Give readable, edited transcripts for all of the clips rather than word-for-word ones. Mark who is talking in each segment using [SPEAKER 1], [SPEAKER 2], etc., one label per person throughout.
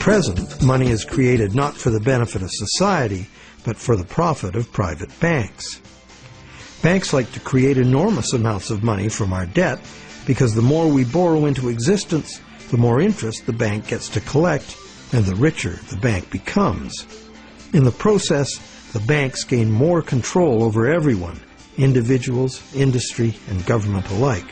[SPEAKER 1] present, money is created not for the benefit of society, but for the profit of private banks. Banks like to create enormous amounts of money from our debt because the more we borrow into existence, the more interest the bank gets to collect, and the richer the bank becomes. In the process, the banks gain more control over everyone, individuals, industry, and government alike.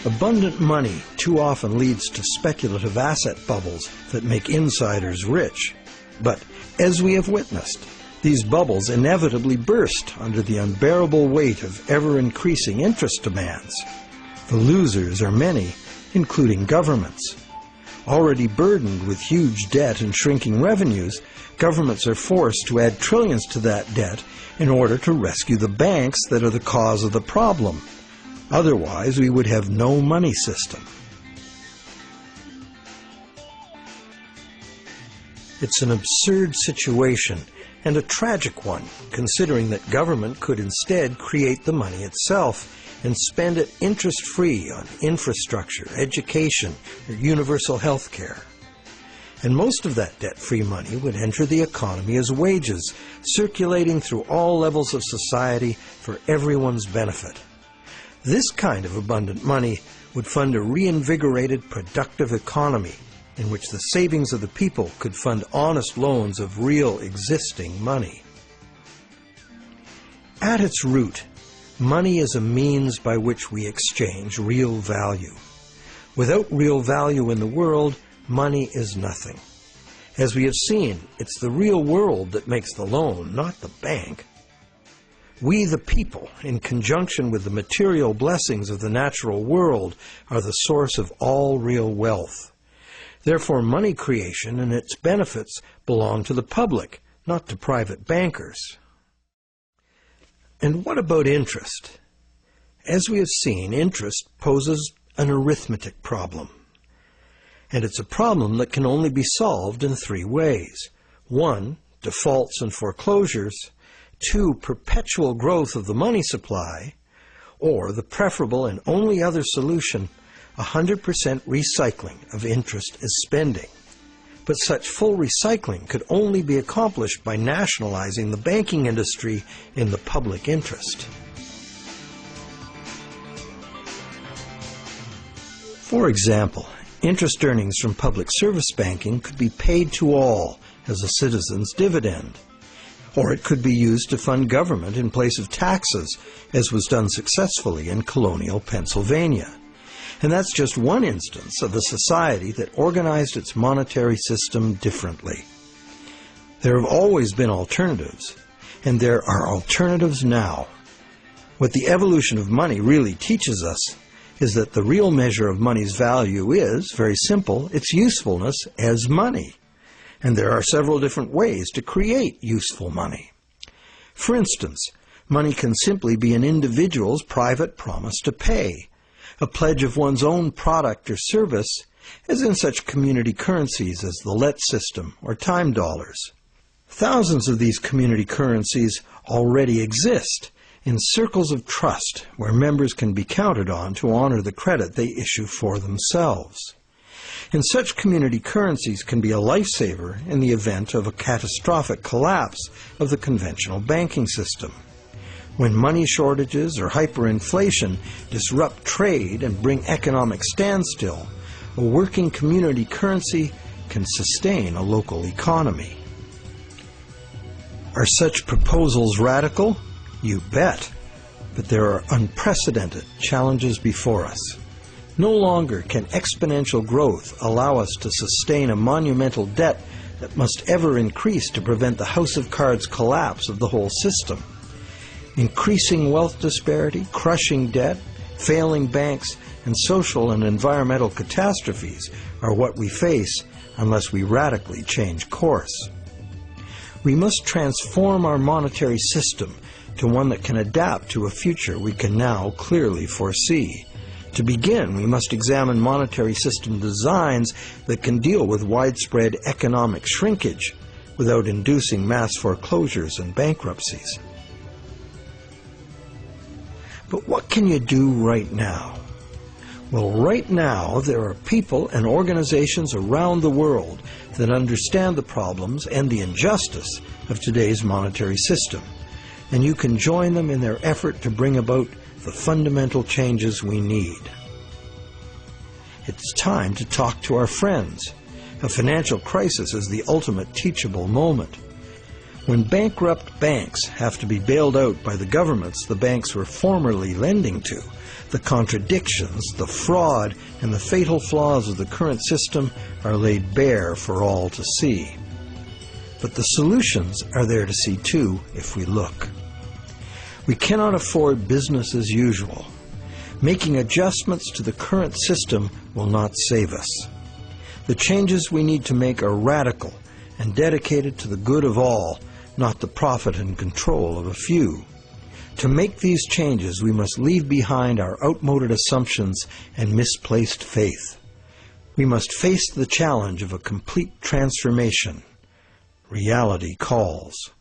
[SPEAKER 1] Abundant money too often leads to speculative asset bubbles that make insiders rich. But, as we have witnessed, these bubbles inevitably burst under the unbearable weight of ever-increasing interest demands. The losers are many, including governments. Already burdened with huge debt and shrinking revenues, governments are forced to add trillions to that debt in order to rescue the banks that are the cause of the problem. Otherwise, we would have no money system. It's an absurd situation, and a tragic one, considering that government could instead create the money itself and spend it interest-free on infrastructure, education, or universal health care. And most of that debt-free money would enter the economy as wages, circulating through all levels of society for everyone's benefit. This kind of abundant money would fund a reinvigorated, productive economy in which the savings of the people could fund honest loans of real existing money. At its root, money is a means by which we exchange real value. Without real value in the world, money is nothing. As we have seen, it's the real world that makes the loan, not the bank. We, the people, in conjunction with the material blessings of the natural world, are the source of all real wealth. Therefore, money creation and its benefits belong to the public, not to private bankers. And what about interest? As we have seen, interest poses an arithmetic problem. And it's a problem that can only be solved in three ways. 1, defaults and foreclosures. 2, perpetual growth of the money supply. Or the preferable and only other solution, 100% recycling of interest as spending. But such full recycling could only be accomplished by nationalizing the banking industry in the public interest. For example, interest earnings from public service banking could be paid to all as a citizen's dividend. Or it could be used to fund government in place of taxes, as was done successfully in colonial Pennsylvania. And that's just one instance of a society that organized its monetary system differently. There have always been alternatives, and there are alternatives now. What the evolution of money really teaches us is that the real measure of money's value is, very simple, its usefulness as money. And there are several different ways to create useful money. For instance, money can simply be an individual's private promise to pay, a pledge of one's own product or service, as in such community currencies as the LET system or time dollars. Thousands of these community currencies already exist in circles of trust where members can be counted on to honor the credit they issue for themselves. And such community currencies can be a lifesaver in the event of a catastrophic collapse of the conventional banking system. When money shortages or hyperinflation disrupt trade and bring economic standstill, a working community currency can sustain a local economy. Are such proposals radical? You bet. But there are unprecedented challenges before us. No longer can exponential growth allow us to sustain a monumental debt that must ever increase to prevent the house of cards collapse of the whole system. Increasing wealth disparity, crushing debt, failing banks, and social and environmental catastrophes are what we face unless we radically change course. We must transform our monetary system to one that can adapt to a future we can now clearly foresee. To begin, we must examine monetary system designs that can deal with widespread economic shrinkage without inducing mass foreclosures and bankruptcies. But what can you do right now? Well, right now there are people and organizations around the world that understand the problems and the injustice of today's monetary system, and you can join them in their effort to bring about the fundamental changes we need. It's time to talk to our friends. A financial crisis is the ultimate teachable moment. When bankrupt banks have to be bailed out by the governments the banks were formerly lending to, the contradictions, the fraud, and the fatal flaws of the current system are laid bare for all to see. But the solutions are there to see too if we look. We cannot afford business as usual. Making adjustments to the current system will not save us. The changes we need to make are radical and dedicated to the good of all, not the profit and control of a few. To make these changes, we must leave behind our outmoded assumptions and misplaced faith. We must face the challenge of a complete transformation. Reality calls.